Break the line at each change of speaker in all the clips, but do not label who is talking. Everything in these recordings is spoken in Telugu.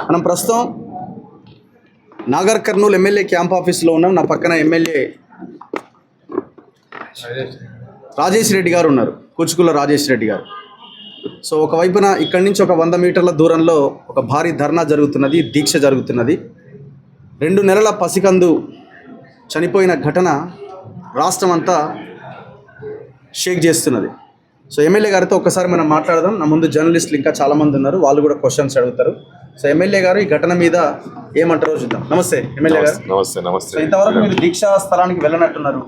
మనం ప్రస్తుతం నాగర్ కర్నూలు ఎమ్మెల్యే క్యాంప్ ఆఫీస్లో ఉన్నాం. నా పక్కన ఎమ్మెల్యే రాజేష్ రెడ్డి గారు ఉన్నారు, కూచుకుల రాజేష్ రెడ్డి గారు. సో ఒకవైపున ఇక్కడి నుంచి ఒక 100 మీటర్ల దూరంలో ఒక భారీ ధర్నా జరుగుతున్నది, దీక్ష జరుగుతున్నది. 2 నెలల పసికందు చనిపోయిన ఘటన రాష్ట్రం అంతా షేక్ చేస్తున్నది. సో ఎమ్మెల్యే గారితో ఒక్కసారి మనం మాట్లాడదాం. నా ముందు జర్నలిస్టులు ఇంకా చాలామంది ఉన్నారు, వాళ్ళు కూడా క్వశ్చన్స్ అడుగుతారు. సో ఎమ్మెల్యే గారు ఈ ఘటన మీద ఏమంటారో చూద్దాం. నమస్తే ఎమ్మెల్యే గారు.
నమస్తే.
సో ఇంతవరకు మీరు దీక్షా స్థలానికి వెళ్ళనట్టున్నారు,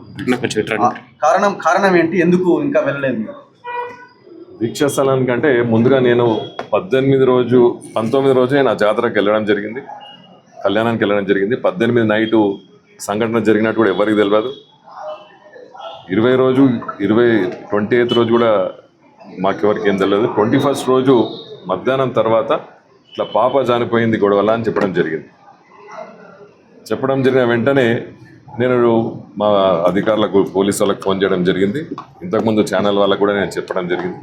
కారణం ఏంటి, ఎందుకు ఇంకా వెళ్ళలేదు?
దీక్షా స్థలానికి అంటే ముందుగా నేను 19 రోజు నేను ఆ జాతరకి వెళ్ళడం జరిగింది, కళ్యాణానికి వెళ్ళడం జరిగింది. 18 నైటు సంఘటన జరిగినట్టు కూడా ఎవరికి తెలియదు. 28 రోజు కూడా మాకెవరికి ఏం తెలియదు. 21st రోజు మధ్యాహ్నం తర్వాత ఇట్లా పాప చనిపోయింది గొడవల అని చెప్పడం జరిగిన వెంటనే నేను మా అధికారులకు, పోలీసు వాళ్ళకి ఫోన్ చేయడం జరిగింది. ఇంతకుముందు ఛానల్ వాళ్ళకు కూడా నేను చెప్పడం జరిగింది.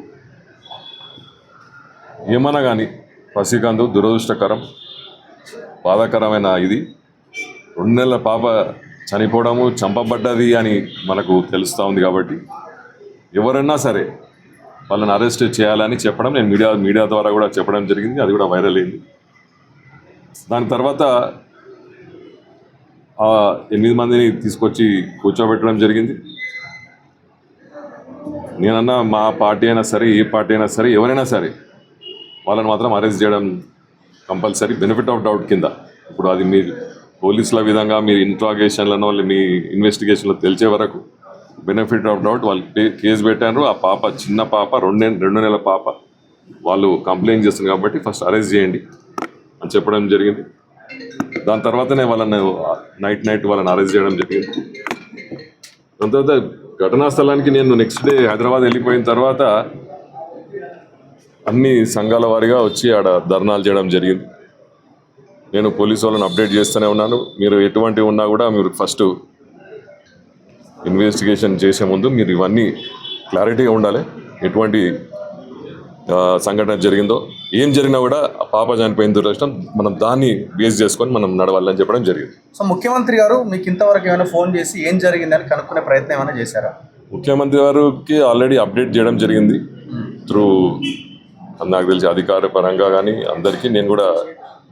ఏమన్నా కానీ పసికందు దురదృష్టకరం, బాధాకరమైన ఇది. 2 నెలల పాప చనిపోవడము, చంపబడ్డది అని మనకు తెలుస్తూ ఉంది. కాబట్టి ఎవరైనా సరే వాళ్ళని అరెస్ట్ చేయాలని చెప్పడం నేను మీడియా ద్వారా కూడా చెప్పడం జరిగింది. అది కూడా వైరల్ అయింది. దాని తర్వాత 8 మందిని తీసుకొచ్చి కూర్చోబెట్టడం జరిగింది. నేనన్నా మా పార్టీ అయినా సరే, ఏ పార్టీ అయినా సరే, ఎవరైనా సరే వాళ్ళని మాత్రం అరెస్ట్ చేయడం కంపల్సరీ, బెనిఫిట్ ఆఫ్ డౌట్ కింద. ఇప్పుడు అది మీరు పోలీసుల విధంగా మీరు ఇంట్రాగేషన్లను మీ ఇన్వెస్టిగేషన్లో తెలిసే వరకు బెనిఫిట్ ఆఫ్ డౌట్ వాళ్ళు కేసు పెట్టారు. ఆ పాప చిన్న పాప, 2 నెలల పాప, వాళ్ళు కంప్లైంట్ చేస్తున్నారు కాబట్టి ఫస్ట్ అరెస్ట్ చేయండి అని చెప్పడం జరిగింది. దాని తర్వాతనే వాళ్ళని నైట్ వాళ్ళని అరెస్ట్ చేయడం జరిగింది. దాని తర్వాత ఘటనా స్థలానికి నేను నెక్స్ట్ డే హైదరాబాద్ వెళ్ళిపోయిన తర్వాత అన్ని సంఘాల వారీగా వచ్చి ఆడ ధర్నాలు చేయడం జరిగింది. నేను పోలీసు వాళ్ళని అప్డేట్ చేస్తూనే ఉన్నాను. మీరు ఎటువంటి ఉన్నా కూడా మీరు ఫస్ట్ ఇన్వెస్టిగేషన్ చేసే ముందు మీరు ఇవన్నీ క్లారిటీగా ఉండాలి. ఎటువంటి సంఘటన జరిగిందో, ఏం జరిగినా కూడా ఆ పాప చనిపోయిన దురదృష్టం, మనం దాన్ని బేస్ చేసుకొని మనం నడవాలని చెప్పడం జరిగింది.
సో ముఖ్యమంత్రి గారు మీకు ఇంతవరకు ఏమైనా ఫోన్ చేసి ఏం జరిగిందని కనుక్కునే ప్రయత్నం ఏమైనా చేశారా?
ముఖ్యమంత్రి గారికి ఆల్రెడీ అప్డేట్ చేయడం జరిగింది త్రూ, నాకు తెలిసి అధికార పరంగా కానీ అందరికీ. నేను కూడా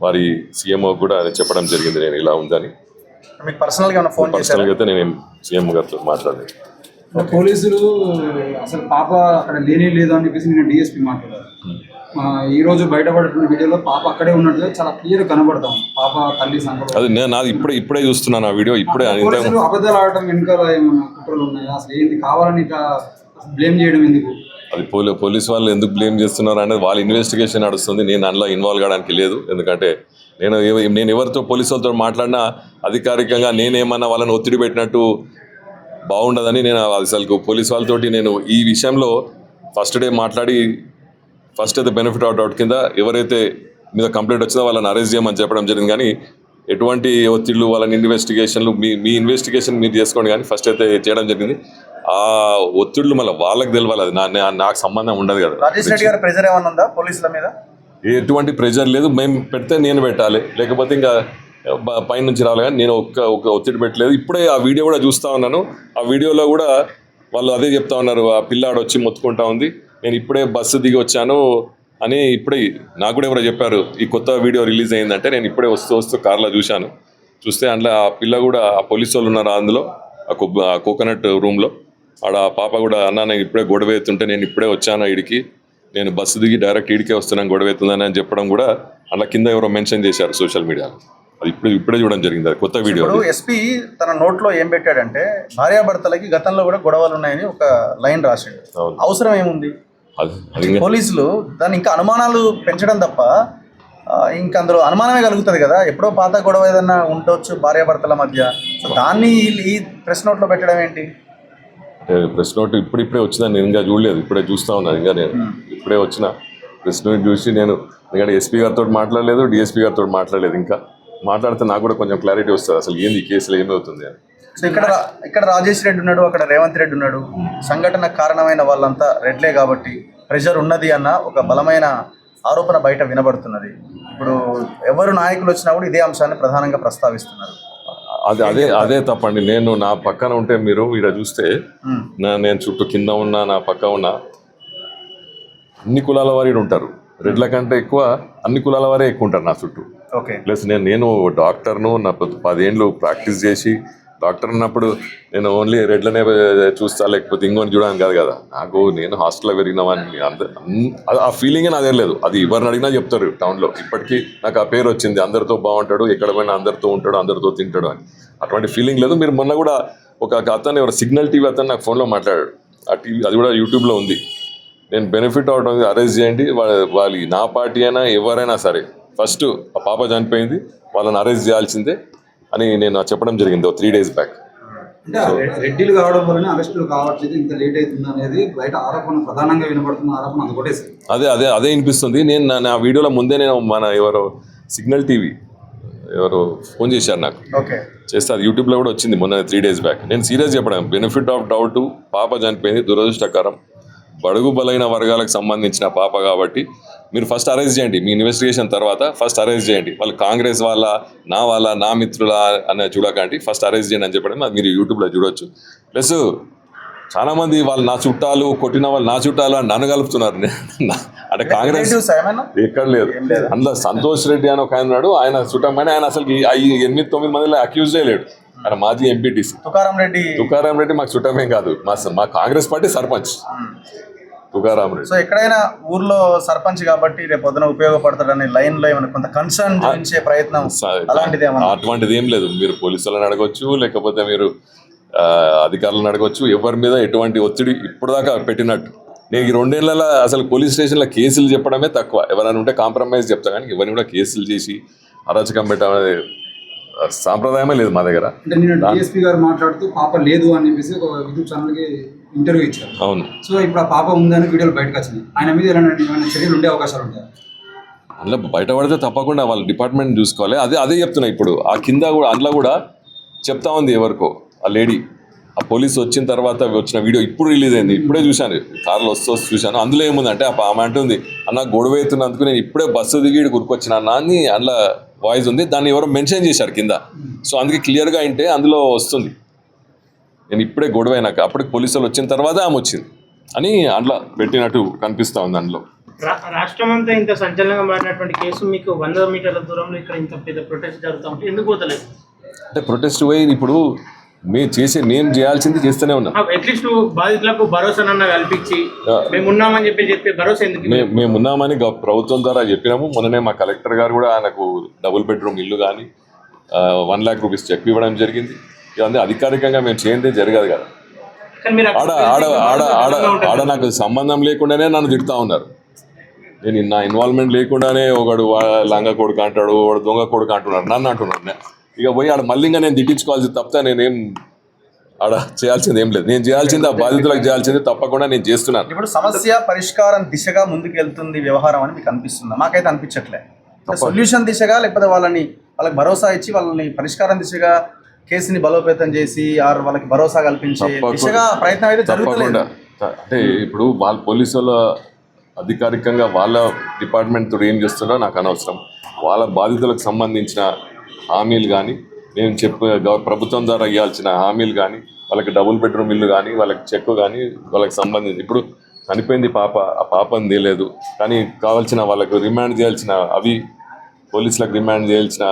వారి సీఎంఓ కూడా చెప్పడం జరిగింది నేను ఇలా ఉందని.
పర్సనల్గా
అయితే నేను సీఎం గారితో మాట్లాడలేదు.
పోలీసులు అసలు పాప అక్కడ లేదు అని చెప్పేసి నేను డిఎస్పీ మాట్లాడారు. ఈ రోజు బయటపడుతున్న వీడియోలో పాప అక్కడే ఉన్నట్టుగా చాలా క్లియర్ కనబడతాం. పాప తల్లి సంఘటన
అది నాది ఇప్పుడే చూస్తున్నాను ఆ వీడియో. ఇప్పుడే
అబద్ధాలు ఆడటం వెనుక ఏమైనా కుట్రలు ఉన్నాయా? అసలు ఏంటి కావాలని బ్లేమ్ చేయడం ఎందుకు?
అది పోలీసు వాళ్ళు ఎందుకు బ్లేమ్ చేస్తున్నారు అనేది వాళ్ళ ఇన్వెస్టిగేషన్ నడుస్తుంది. నేను అందులో ఇన్వాల్వ్ కావడానికి లేదు. ఎందుకంటే నేను ఎవరితో పోలీసు వాళ్ళతో మాట్లాడినా అధికారికంగా నేనేమన్నా వాళ్ళని ఒత్తిడి పెట్టినట్టు బాగుండదని నేను అసలు పోలీసు వాళ్ళతోటి నేను ఈ విషయంలో ఫస్ట్ డే మాట్లాడి ఫస్ట్ అయితే బెనిఫిట్ ఆఫ్ డౌట్ కింద ఎవరైతే మీద కంప్లైంట్ వచ్చిందో వాళ్ళని అరెస్ట్ చేయమని చెప్పడం జరిగింది. కానీ ఎటువంటి ఒత్తిళ్ళు, వాళ్ళని ఇన్వెస్టిగేషన్లు మీ ఇన్వెస్టిగేషన్ మీరు చేసుకోండి కానీ ఫస్ట్ అయితే చేయడం జరిగింది. ఆ ఒత్తిళ్ళు మళ్ళీ వాళ్ళకి తెలియాలి, అది నాకు సంబంధం ఉండదు కదా.
రాజేష్ రెడ్డి గారి ప్రెజర్ ఏమన్నా ఉందా పోలీసుల మీద?
ఎటువంటి ప్రెజర్ లేదు. మేము పెడితే నేను పెట్టాలి, లేకపోతే ఇంకా పైన నుంచి రావాలి. కానీ నేను ఒక్క ఒత్తిడి పెట్టలేదు. ఇప్పుడే ఆ వీడియో కూడా చూస్తూ ఉన్నాను. ఆ వీడియోలో కూడా వాళ్ళు అదే చెప్తా ఉన్నారు, ఆ పిల్లాడు వచ్చి మొత్తుకుంటా ఉంది, నేను ఇప్పుడే బస్సు దిగి వచ్చాను అని. ఇప్పుడే నాకు కూడా ఎవరో చెప్పారు ఈ కొత్త వీడియో రిలీజ్ అయిందంటే. నేను ఇప్పుడే వస్తూ కార్లో చూస్తే అందులో ఆ పిల్ల కూడా, ఆ పోలీసు వాళ్ళు ఉన్నారు అందులో, ఆ కోకోనట్ రూమ్లో. ఆడ ఆ పాప కూడా, అన్న నేను ఇప్పుడే గొడవ ఎత్తుంటే నేను ఇప్పుడే వచ్చాను ఇడికి, నేను బస్సు దిగి డైరెక్ట్ ఇడికే వస్తున్నాను గొడవ ఎత్తుందని అని చెప్పడం కూడా అలా కింద ఎవరో మెన్షన్ చేశారు సోషల్ మీడియాలో. అది ఇప్పుడే చూడడం జరిగింది, అది కొత్త వీడియో.
ఎస్పీ తన నోట్లో ఏం పెట్టాడంటే భార్యాభర్తలకి గతంలో కూడా గొడవలు ఉన్నాయని ఒక లైన్ రాశాడు. అవసరం ఏముంది? పోలీసులు దాన్ని ఇంకా అనుమానాలు పెంచడం తప్ప ఇంకా అందులో అనుమానమే కలుగుతుంది కదా. ఎప్పుడో పాత గొడవ ఏదన్నా ఉండొచ్చు భార్యాభర్తల మధ్య, దాన్ని ఈ ప్రెస్ నోట్లో పెట్టడం ఏంటి?
ప్రెస్ నోట్ ఇప్పుడే వచ్చిందని నేను ఇంకా చూడలేదు, ఇప్పుడే చూస్తూ ఉన్నాను. ఇంకా నేను ఇప్పుడే వచ్చిన ప్రెస్ నోట్ చూసి నేను, ఎందుకంటే ఎస్పీ గారితో మాట్లాడలేదు, డిఎస్పీ గారితో మాట్లాడలేదు. ఇంకా మాట్లాడితే నాకు కూడా కొంచెం క్లారిటీ వస్తుంది అసలు ఏంది ఈ కేసులో ఏమవుతుంది అని.
సో ఇక్కడ రాజేష్ రెడ్డి ఉన్నాడు, అక్కడ రేవంత్ రెడ్డి ఉన్నాడు. సంఘటనకు కారణమైన వాళ్ళంతా రెడ్లే కాబట్టి ప్రెషర్ ఉన్నది అన్న ఒక బలమైన ఆరోపణ బయట వినబడుతున్నది. ఇప్పుడు ఎవరు నాయకులు వచ్చినా కూడా ఇదే అంశాన్ని ప్రధానంగా ప్రస్తావిస్తున్నారు.
అదే తప్పండి. నేను నా పక్కన ఉంటే మీరు ఇక్కడ చూస్తే నేను చుట్టూ కింద ఉన్నా నా పక్క ఉన్నా అన్ని కులాల వారు ఉంటారు. రెడ్ల కంటే ఎక్కువ అన్ని కులాల వారే ఎక్కువ ఉంటారు నా చుట్టూ.
ఓకే.
ప్లస్ నేను డాక్టర్ను, నా 10 ఏళ్ళు ప్రాక్టీస్ చేసి డాక్టర్ ఉన్నప్పుడు నేను ఓన్లీ రెడ్లనే చూస్తా లేకపోతే ఇంకొని చూడడానికి కాదు కదా. నేను హాస్టల్లో పెరిగిన వాడిని, ఆ ఫీలింగే నాదే లేదు. అది ఎవరిని అడిగినా చెప్తారు టౌన్లో. ఇప్పటికీ నాకు ఆ పేరు వచ్చింది, అందరితో బాగుంటాడు, ఎక్కడ పోయినా అందరితో ఉంటాడు, అందరితో తింటాడు అని. అటువంటి ఫీలింగ్ లేదు. మీరు మొన్న కూడా ఒక అతను ఎవరు సిగ్నల్ టీవీ అతను నాకు ఫోన్లో మాట్లాడాడు. ఆ టీవీ అది కూడా యూట్యూబ్లో ఉంది. నేను బెనిఫిట్ అవడం అరెస్ట్ చేయండి, వాళ్ళు నా పార్టీ అయినా ఎవరైనా సరే ఫస్ట్ ఆ పాప చనిపోయింది, వాళ్ళని అరెస్ట్ చేయాల్సిందే అని నేను చెప్పడం జరిగింది 3 days బ్యాక్.
అంటే రెడ్డిలు కావడం వల్ల అరెస్టులు కావట్లేదు, ఇంత లేట్ అవుతుంది అనేది బయట ఆరోపణ, ప్రధానంగా వినపడుతున్న ఆరోపణ అది ఒకటే సార్.
అదే వినిపిస్తుంది. నేను నా వీడియోలో ముందే నేను ఎవరో సిగ్నల్ టీవీ ఎవరో ఫోన్ చేశారు నాకు, చేస్తే అది యూట్యూబ్లో కూడా వచ్చింది మొన్న 3 days బ్యాక్. నేను సీరియస్ చెప్పడం, బెనిఫిట్ ఆఫ్ డౌట్, పాప చనిపోయింది, దురదృష్టకరం, బడుగు బలైన వర్గాలకు సంబంధించిన పాప కాబట్టి మీరు ఫస్ట్ అరెస్ట్ చేయండి. మీ ఇన్వెస్టిగేషన్ తర్వాత ఫస్ట్ అరెస్ట్ చేయండి. వాళ్ళు కాంగ్రెస్ వాళ్ళ, నా మిత్రుల అని చూడకండి, ఫస్ట్ అరెస్ట్ చేయండి అని చెప్పడం అది మీరు యూట్యూబ్లో చూడొచ్చు. ప్లస్ చాలామంది వాళ్ళు నా చుట్టాలు, కొట్టిన వాళ్ళు నా చుట్టాలు అని నన్ను కలుపుతున్నారు. అంటే కాంగ్రెస్ ఎక్కడ లేదు. అందులో సంతోష్ రెడ్డి అని ఒక ఆయన ఉన్నాడు, ఆయన చుట్టమని ఆయన అసలు 8-9 మందిలో అక్యూజ్ చేయలేడు. ఆయన మాజీ ఎంపీటీసీ తుకారాం రెడ్డి మాకు చుట్టమేం కాదు, మా కాంగ్రెస్ పార్టీ సర్పంచ్ తుకారాం రెడ్డి.
సో ఎక్కడైనా ఊర్లో సర్పంచ్ కాబట్టి రేపు పొద్దున ఉపయోగపడతాడని లైన్ లో ఏమైనా కొంత కన్సర్న్ చూపించే ప్రయత్నం
అటువంటిది ఏం లేదు. మీరు పోలీసులను అడగొచ్చు, లేకపోతే మీరు అధికారులను అడగొచ్చు. ఎవరి మీద ఎటువంటి ఒత్తిడి ఇప్పుడు దాకా పెట్టినట్టు నేను ఈ 2 ఏళ్లలో అసలు పోలీస్ స్టేషన్లో కేసులు చెప్పడమే తక్కువ. ఎవరైనా ఉంటే కాంప్రమైజ్ చెప్తా, కానీ ఎవరిని కూడా కేసులు చేసి అరాచకం పెట్టడం సాంప్రదాయమే లేదు మా దగ్గర.
అంటే నేను డిఎస్పీ గారు మాట్లాడుతూ పాప లేదు అని చెప్పేసి ఒక యూట్యూబ్ ఛానల్కి ఇంటర్వ్యూ ఇచ్చారు.
అవును.
సో ఇప్పుడు ఆ పాప ఉందని వీడియోలు బయటకు వచ్చినాయి. ఆయన మీద ఏమైనా చర్యలు ఉండే అవకాశాలు ఉంటాయి?
అందులో బయటపడితే తప్పకుండా వాళ్ళ డిపార్ట్మెంట్ చూసుకోవాలి. అదే చెప్తున్నా. ఇప్పుడు ఆ కింద కూడా అందులో కూడా చెప్తా ఉంది ఎవరికో ఆ లేడీ. ఆ పోలీసు వచ్చిన తర్వాత వచ్చిన వీడియో ఇప్పుడు రిలీజ్ అయింది, ఇప్పుడే చూశాను, కార్లో వస్తూ చూశాను. అందులో ఏముందంటే ఆమె అంటుంది, అన్న గొడవ అవుతున్నందుకు నేను ఇప్పుడే బస్సు దిగి గురికొచ్చిన అన్న అని అందులో వాయిస్ ఉంది. దాన్ని ఎవరో మెన్షన్ చేశారు కింద. సో అందుకే క్లియర్గా అంటే అందులో వస్తుంది, నేను ఇప్పుడే గొడవ అయినాక అప్పటికి పోలీసులు వచ్చిన తర్వాత ఆమె వచ్చింది అని అందులో పెట్టినట్టు కనిపిస్తూ ఉంది. అందులో
రాష్ట్రం అంతా ఇంత సంచలనంగా మారినటువంటి కేసు మీకు 100 మీటర్ల దూరంలో ఇక్కడ ఇంత పెద్ద ప్రొటెస్ట్ జరుగుతూ ఉంటే ఎందుకు పోతలేదు?
అంటే ప్రొటెస్ట్ పోయి ఇప్పుడు మేము చేయాల్సింది చేస్తూనే ఉన్నాం.
అట్లీస్ట్ బాధితులకు భరోసానన్నా కల్పించి మేము ఉన్నామని చెప్పి భరోసా ఎందుకు?
మేము ఉన్నామని ప్రభుత్వం ద్వారా చెప్పినాము. మొన్ననే మా కలెక్టర్ గారు కూడా ఆయనకు డబుల్ బెడ్రూమ్ ఇల్లు కానీ 1 lakh rupees చెక్ ఇవ్వడం జరిగింది. ఇవన్నీ అధికారికంగా మేము చేయండి జరగదు కదా. ఆడ నాకు సంబంధం లేకుండానే నన్ను తిడుతూ ఉన్నారు. నేను నా ఇన్వాల్వ్మెంట్ లేకుండానే ఒకడు లంగ కొడుకు అంటాడు, వాడు దొంగ కొడుకు అంటున్నాడు, నన్ను అంటున్నాడు. ఇక పోయి ఆడ మళ్ళీ నేను తిట్టించుకోవాల్సింది తప్ప నేనేం ఆడ చేయాల్సింది ఏం లేదు. నేను చేయాల్సింది ఆ బాధితులకు చేయాల్సింది తప్పకుండా నేను చేస్తున్నాను.
ఇప్పుడు సమస్య పరిష్కారం దిశగా ముందుకు వెళ్తుంది వ్యవహారం అని మీకు అనిపిస్తుందా? మాకైతే అనిపించట్లే. సొల్యూషన్ దిశగా, లేకపోతే వాళ్ళకి భరోసా ఇచ్చి వాళ్ళని పరిష్కారం దిశగా కేసుని బలోపేతం చేసి వాళ్ళకి భరోసా కల్పించే దిశగా ప్రయత్నం అయితే జరుగుతుంది.
అంటే ఇప్పుడు వాళ్ళ పోలీసుల అధికారికంగా వాళ్ళ డిపార్ట్మెంట్ తోడు ఏం చేస్తున్నారో నాకు అనవసరం. వాళ్ళ బాధితులకు సంబంధించిన హామీలు కానీ, మేము ప్రభుత్వం ద్వారా ఇవ్వాల్సిన హామీలు కానీ, వాళ్ళకి డబుల్ బెడ్రూమ్ ఇల్లు కానీ, వాళ్ళకి చెక్ కానీ, వాళ్ళకి సంబంధించి ఇప్పుడు చనిపోయింది పాప, ఆ పాపని తెలియదు కానీ కావాల్సిన వాళ్ళకు రిమాండ్ చేయాల్సిన అవి పోలీసులకు రిమాండ్ చేయాల్సిన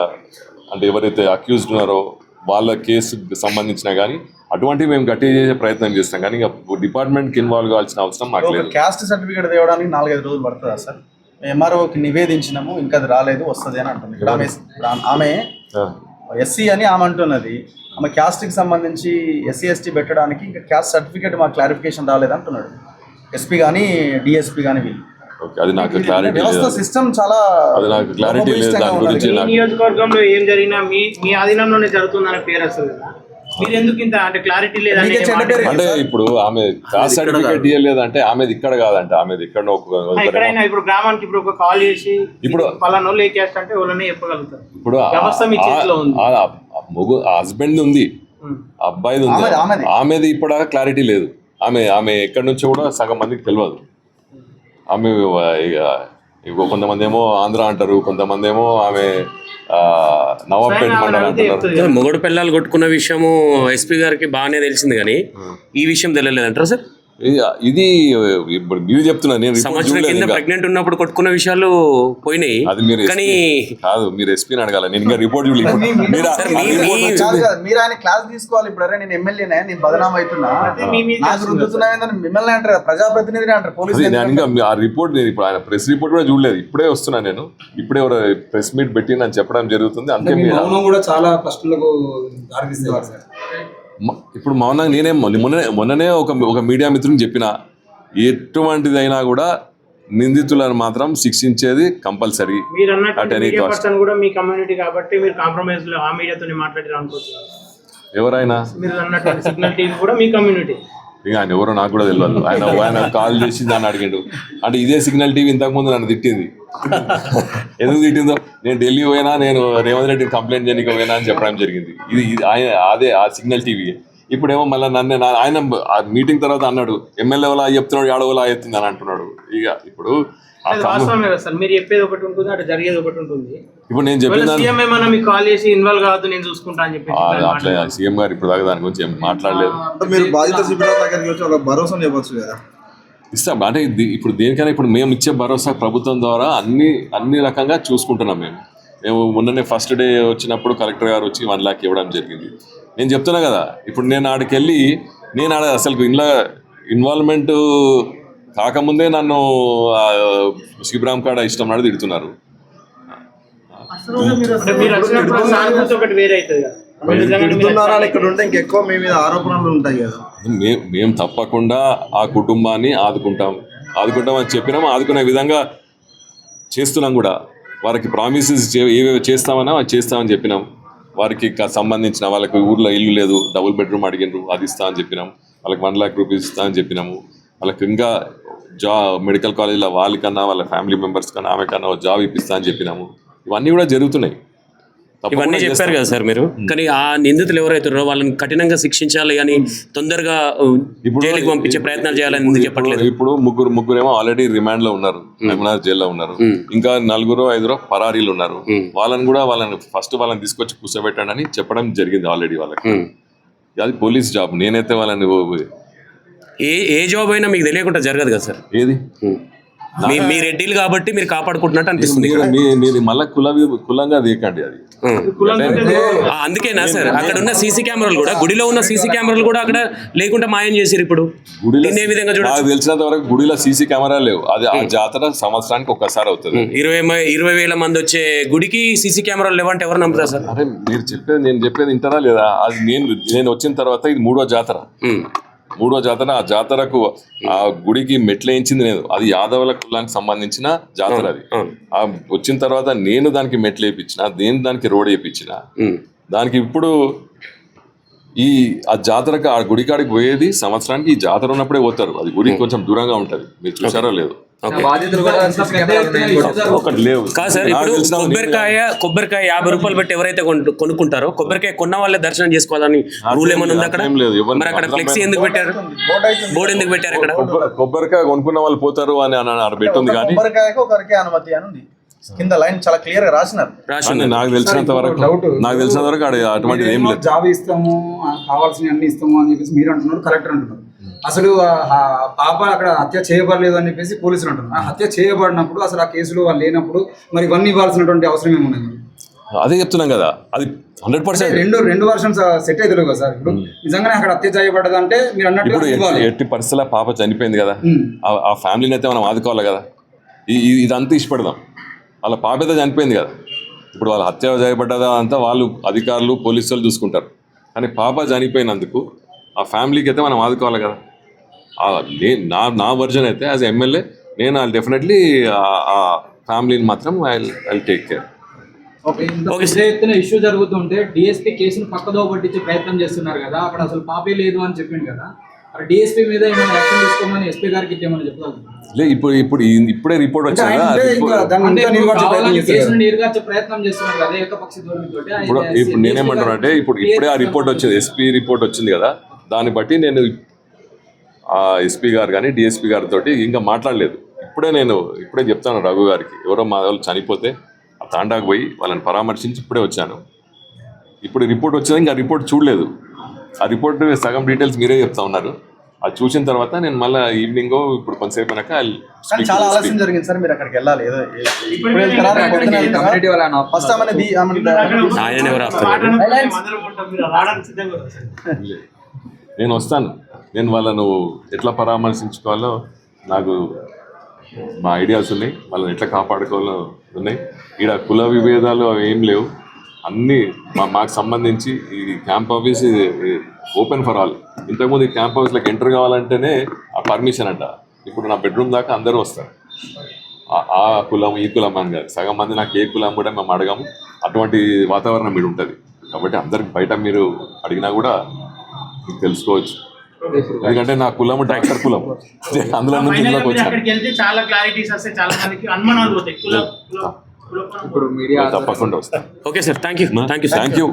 అంటే ఎవరైతే అక్యూజ్డ్ ఉన్నారో వాళ్ళ కేసుకు సంబంధించిన కానీ అటువంటివి మేము గట్టిగా చేసే ప్రయత్నం చేస్తాం. కానీ ఇక డిపార్ట్మెంట్కి ఇన్వాల్వ్ కావాల్సిన అవసరం మాకు లేదు.
క్యాస్ట్ సర్టిఫికేట్ తేవడానికి 4-5 రోజులు పడుతుందా సార్? ఎంఆర్ఓకి నివేదించినాము, ఇంకా అది రాలేదు, వస్తుంది అని అంటుంది. ఆమె ఎస్సీ అని ఆమె అంటున్నది. ఆమె క్యాస్ట్కి సంబంధించి SC ST పెట్టడానికి ఇంకా క్యాస్ట్ సర్టిఫికేట్ మాకు క్లారిఫికేషన్ రాలేదు అంటున్నాడు ఎస్పీ కానీ డిఎస్పీ కానీ. వీళ్ళు
అది నాకు క్లారిటీ లేదు.
సిస్టమ్ చాలా
అది నాకు క్లారిటీ లేదు దాని గురించి.
నియోజకవర్గంలో ఏం జరిగినా మీ ఆధీనంలోనే జరుగుతుందనే పేరు వస్తుంది. మీరు ఎందుకు ఇంత అంటే క్లారిటీ లేదంటే?
అంటే ఇప్పుడు ఆమె కాస్ట్ సర్టిఫికేట్ ఇవ్వలేదంటే ఆమెది ఇక్కడ కాదంటే ఆమెది ఇక్కడ
ఎక్కడైనా. ఇప్పుడు గ్రామానికి ఇప్పుడు ఒక కాల్ చేసి ఇప్పుడు పలానా ఏ క్యాస్ట్ అంటే వాళ్ళని చెప్పగలుగుతారు.
ఇప్పుడు హస్బెండ్ ఉంది, అబ్బాయిది ఉంది, ఆమెది ఇప్పుడు క్లారిటీ లేదు. ఆమె ఎక్కడి నుంచో కూడా సగం మందికి తెలియదు. ఆమె ఇంకో కొంతమంది ఏమో ఆంధ్ర అంటారు, కొంతమంది ఏమో ఆమె నవాబ్పేట మండలం అంటున్నారు.
మొగడు పిల్లలు కొట్టుకున్న విషయము ఎస్పీ గారికి బాగానే తెలిసింది కానీ ఈ విషయం తెలియలేదంటారా సార్?
ఇది ఇప్పుడు మీరు చెప్తున్నారు, నేను report
సంవత్సరం
చూడలేదు
కింద
ఇంకా.
ప్రెగ్నెంట్ ఉన్నప్పుడు కొట్టుకున్న విషయాలు పోయినాయి
అది మీరు
కానీ
కాదు, మీరు ఎస్పీని అడగాలి, నేను ఇంకా రిపోర్ట్ చూడలేదు. మీరు
సార్, మీ-
కాదు కదా, మీరు ఆయన క్లాస్ తీసుకోవాలి. ఇప్పుడు అరే నేను ఎమ్మెల్యేనే, నేను బదనాం అవుతున్నా,
మీ మీద
నాకు రుద్దుతున్నా ఏందని మిమ్మల్ని అంటారు కదా, ప్రజాప్రతినిధి అంటారు, పోలీసు
అదే నేను ఇంకా ఆ రిపోర్ట్ నేను ఇప్పుడు ఆయన ప్రెస్ రిపోర్ట్ కూడా చూడలేదు. ఇప్పుడే వస్తున్నా నేను, ఇప్పుడే ఎవరు ప్రెస్ మీట్ పెట్టిందని చెప్పడం జరుగుతుంది.
అంటే
అందుకే
మీ
మీరు
మౌనం కూడా చాలా ప్రశ్నలకు దారితీసేవారు సార్.
ఇప్పుడు మౌనంగా నేనే మొన్ననే ఒక మీడియా మిత్రుని చెప్పిన, ఎటువంటిదైనా కూడా నిందితులను మాత్రం శిక్షించేది కంపల్సరీ.
మీరు
At
అన్నటువంటి
any
మీడియా
cost.
పర్సన్ కూడా మీ కమ్యూనిటీ కాబట్టి మీరు కాంప్రమైజ్ లో ఆ మీడియాతో మాట్లాడారు అనుకుంటున్నారు.
ఎవరైనా
మీరు అన్నటువంటి సిగ్నల్ టీవీ కూడా మీ కమ్యూనిటీ.
ఇక ఆయన ఎవరో నాకు కూడా తెలియదు. ఆయన కాల్ చేసి దాన్ని అడిగిండు. అంటే ఇదే సిగ్నల్ టీవీ ఇంతకుముందు నన్ను తిట్టింది. ఎందుకు తిట్టిందో, నేను ఢిల్లీ పోయినా, నేను రేవంత్ రెడ్డిని కంప్లైంట్ చేయడానికి పోయినా అని చెప్పడం జరిగింది. ఇది ఆయన అదే ఆ సిగ్నల్ టీవీ. ఇప్పుడేమో మళ్ళీ ఆయన ఆ మీటింగ్ తర్వాత అన్నాడు, ఎమ్మెల్యే వాళ్ళ చెప్తున్నాడు, ఆడవాళ్ళ చెప్తుంది అని అంటున్నాడు. ఇక ఇప్పుడు
వాస్తవమే కదా సార్, మీరు చెప్పేది ఒకటి ఉంటుంది, అటు జరిగేది ఒకటి ఉంటుంది.
ఇప్పుడు నేను చెప్పిన
సీఎం ఏమన్నా మీకు కాల్ చేసి ఇన్వాల్వ్ కావద్దు, నేను చూసుకుంటా అని చెప్పి
అట్లా సీఎం గారు ఇప్పుడు దాకా దాని గురించి ఏం మాట్లాడలేదు.
మీరు బాధిత శిబిరాల దగ్గరికి వచ్చి ఒక భరోసా చెప్పొచ్చు కదా.
ఇస్తాం అంటే ఇప్పుడు దేనికైనా ఇప్పుడు మేము ఇచ్చే భరోసా ప్రభుత్వం ద్వారా అన్ని రకంగా చూసుకుంటున్నాం. మేము మొన్ననే ఫస్ట్ డే వచ్చినప్పుడు కలెక్టర్ గారు వచ్చి 1 lakh ఇవ్వడం జరిగింది. నేను చెప్తున్నా కదా, ఇప్పుడు నేను ఆడికి వెళ్ళి అసలు ఇంట్లో ఇన్వాల్వ్మెంట్ కాకముందే నన్ను శిబిరాం కాడ ఇష్టం నాడు తిడుతున్నారు.
అంటే మీరు వచ్చినప్పుడు సానుభూతి ఒకటి వేరే అవుతుంది కదా. మీరు నిజంగానే మీరు
తిడుతున్నారని ఇక్కడ ఉంటే ఇంకెక్కువ మీ మీద ఆరోపణలు ఉంటాయి కదా.
మేము తప్పకుండా ఆ కుటుంబాన్ని ఆదుకుంటామని చెప్పినాము. ఆదుకునే విధంగా చేస్తున్నాం కూడా. వారికి ప్రామిసెస్ ఏవేవి చేస్తామన్నా అది చేస్తామని చెప్పినాం. వారికి సంబంధించిన వాళ్ళకి ఊర్లో ఇల్లు లేదు, డబుల్ బెడ్రూమ్ అడిగినారు, అది ఇస్తా అని చెప్పినాం. వాళ్ళకి 1 lakh రూపీస్ ఇస్తా అని చెప్పినాము. వాళ్ళకి ఇంకా మెడికల్ కాలేజ్లో వాళ్ళకన్నా వాళ్ళ ఫ్యామిలీ మెంబర్స్ కన్నా ఆమె కన్నా జాబ్ ఇప్పిస్తా అని చెప్పినాము. ఇవన్నీ కూడా జరుగుతున్నాయి.
ఇవన్నీ చెప్పారు కదా సార్ మీరు, కానీ ఆ నిందితులు ఎవరైతారో వాళ్ళని కఠినంగా శిక్షించాలి అని తొందరగా జైలుకి పంపించే ప్రయత్నాలు చేయాలని ఎందుకు చెప్పట్లేదు?
ఇప్పుడు ముగ్గురేమో ఆల్రెడీ రిమాండ్ లో ఉన్నారు, మహబూబ్నగర్ జైల్లో ఉన్నారు. ఇంకా 4-5 పరారీలు ఉన్నారు. వాళ్ళని ఫస్ట్ తీసుకొచ్చి కూర్చోబెట్టాడని అని చెప్పడం జరిగింది ఆల్రెడీ వాళ్ళకి. అది పోలీస్ జాబ్. నేనైతే వాళ్ళని
ఏ జాబ్ అయినా మీకు తెలియకుండా జరగదు కదా సార్.
ఏది
మీ రెడ్డిలు కాబట్టి మీరు కాపాడుకుంటున్నట్టు అనిపిస్తుంది.
మీరు మళ్ళీ కులంగా తీయకండి అది.
అందుకేనా సార్ అక్కడ ఉన్న సీసీ కెమెరాలు కూడా, గుడిలో ఉన్న సీసీ కెమెరాలు కూడా అక్కడ లేకుండా మాయం చేశారు. ఇప్పుడు
గుడిలో
ఏ విధంగా
నాకు తెలిసినంత వరకు గుడిలో సీసీ కెమెరా లేవు. అది ఆ జాతర సంవత్సరానికి ఒక్కసారి అవుతుంది.
20,000 మంది వచ్చే గుడికి సీసీ కెమెరాలు లేవంటే ఎవరు నమ్ముతారు సార్?
అరే నేను చెప్పేది వింటారా లేదా? అది నేను వచ్చిన తర్వాత ఇది 3వ జాతర. ఆ జాతరకు ఆ గుడికి మెట్లు వేయించింది నేను. అది యాదవుల కులానికి సంబంధించిన జాతర. అది వచ్చిన తర్వాత నేను దానికి మెట్లు వేయించిన, నేను దానికి రోడ్ వేయించిన. దానికి ఇప్పుడు ఆ జాతరకు ఆ గుడికాడికి పోయేది సంవత్సరానికి. ఈ జాతర ఉన్నప్పుడే పోతారు. అది గుడికి కొంచెం దూరంగా ఉంటది. మీరు చూసారో లేదు? ఒకటి లేవు
కాదు సార్. ఇప్పుడు కొబ్బరికాయ 50 రూపాయలు పెట్టి ఎవరైతే కొనుక్కుంటారో, కొబ్బరికాయ కొన్న వాళ్ళే దర్శనం చేసుకోవాలని రూల్ ఏమైనా ఉంది అక్కడ? మరి అక్కడ ఫ్లెక్సీ ఎందుకు పెట్టారు? బోర్డు ఎందుకు పెట్టారు అక్కడ?
కొబ్బరికాయ కొనుక్కున్న వాళ్ళు పోతారు అని పెట్టింది. కానీ
కొబ్బరికాయకు ఒకరికే అనుమతి అని ఉంది కింద లైన్ చాలా క్లియర్ గా రాసినారు.
నాకు తెలిసినంత వరకు అటువంటిది ఏం లేదు.
జాబ్ ఇస్తాము, కావాల్సిన అన్ని ఇస్తాము అని చెప్పేసి మీరు అంటున్నారు, కలెక్టర్ అంటున్నారు. అసలు పాప అక్కడ హత్య చేయబడలేదు అని చెప్పేసి పోలీసులు అంటున్నారు. హత్య చేయబడినప్పుడు అసలు ఆ కేసులో వాళ్ళు లేనప్పుడు మరి ఇవన్నీ ఇవ్వాల్సినటువంటి అవసరం ఏమున్నది?
అదే చెప్తున్నాం కదా, అది 100%
రెండు వర్షన్స్ సెట్ అవుతుంది కదా సార్. ఇప్పుడు నిజంగానే అక్కడ హత్య చేయబడ్డదంటే మీరు అన్నట్టు
ఎట్టి పరిస్థితుల్లో పాప చనిపోయింది కదా, ఆ ఫ్యామిలీని అయితే మనం ఆదుకోవాలి కదా. ఇదంతా ఇష్టపడదాం. వాళ్ళ పాప అయితే చనిపోయింది కదా. ఇప్పుడు వాళ్ళ హత్య చేయబడ్డదా అంతా వాళ్ళు అధికారులు పోలీసులు చూసుకుంటారు. కానీ పాప చనిపోయినందుకు ఆ ఫ్యామిలీకి అయితే మనం ఆదుకోవాలి కదా. నా వర్జన్ అయితే యాజ్ ఎమ్మెల్యే నేను డెఫినెట్లీ ఆ ఫ్యామిలీని మాత్రం ఐ టేక్ కేర్.
ఎత్తున ఇష్యూ జరుగుతుంటే డిఎస్పీ కేసును పక్కదో పట్టించే ప్రయత్నం చేస్తున్నారు కదా. అక్కడ అసలు పాపే లేదు అని చెప్పింది కదా. డిఎస్పీ మీద ఏమైనా యాక్షన్ తీసుకోమని ఎస్పీ గారికి ఏమైనా చెప్పగలుగుతారు?
ఇప్పుడే రిపోర్ట్ వచ్చింది.
ప్రయత్నం చేస్తున్నారు కదా ఏకపక్ష ధోరణితోటి.
ఇప్పుడు నేనేమంటున్నా అంటే ఇప్పుడే ఆ రిపోర్ట్ వచ్చింది, ఎస్పీ రిపోర్ట్ వచ్చింది కదా. దాన్ని బట్టి నేను ఆ ఎస్పీ గారు కానీ డిఎస్పీ గారితో ఇంకా మాట్లాడలేదు. ఇప్పుడే చెప్తాను రఘు గారికి, ఎవరో మా వాళ్ళు చనిపోతే ఆ తాండాకు పోయి వాళ్ళని పరామర్శించి ఇప్పుడే వచ్చాను. ఇప్పుడు రిపోర్ట్ వచ్చింది, ఇంకా రిపోర్ట్ చూడలేదు. ఆ రిపోర్ట్ సగం డీటెయిల్స్ మీరే చెప్తా ఉన్నారు. అది చూసిన తర్వాత నేను మళ్ళీ ఈవినింగ్ ఇప్పుడు కొంతసేపు అయినాక
కానీ చాలా ఆలస్యం జరిగింది సార్, మీరు అక్కడికి వెళ్ళాలి. ఏదో ఇప్పుడు వెళ్తారా? రేపు పొద్దున వెళ్తారా?
కమ్యూనిటీ వాళ్ళ
ఫస్ట్ ఆమె
ఆయన ఎవరు వస్తారు?
నేను వస్తాను. నేను వాళ్ళను ఎట్లా పరామర్శించుకోవాలో నాకు మా ఐడియాస్ ఉన్నాయి, వాళ్ళని ఎట్లా కాపాడుకోవాలో ఉన్నాయి. ఈడ కుల విభేదాలు అవి ఏం లేవు. అన్నీ మాకు సంబంధించి ఈ camp office open for all. ఇంతకుముందు ఈ క్యాంప్ ఆఫీస్లోకి ఎంటర్ కావాలంటేనే ఆ పర్మిషన్ అంట. ఇప్పుడు నా బెడ్రూమ్ దాకా అందరూ వస్తారు. ఆ కులం ఈ కులం అని కాదు, సగం మంది నాకు ఏ కులం కూడా మేము అడగాము. అటువంటి వాతావరణం మీరు ఉంటుంది కాబట్టి అందరికి బయట మీరు అడిగినా కూడా మీకు తెలుసుకోవచ్చు. ఎందుకంటే నా కులం డాక్టర్ కులం, అందులో నుంచి ఇందులోకి వచ్చాను.
అక్కడికి వెళ్తే చాలా క్లారిటీస్ వస్తాయి, చాలా మందికి అనుమానాలు పోతాయి.
ఇప్పుడు మీడియా
తప్పకుండా వస్తాను.
Okay sir, thank you.
Thank you.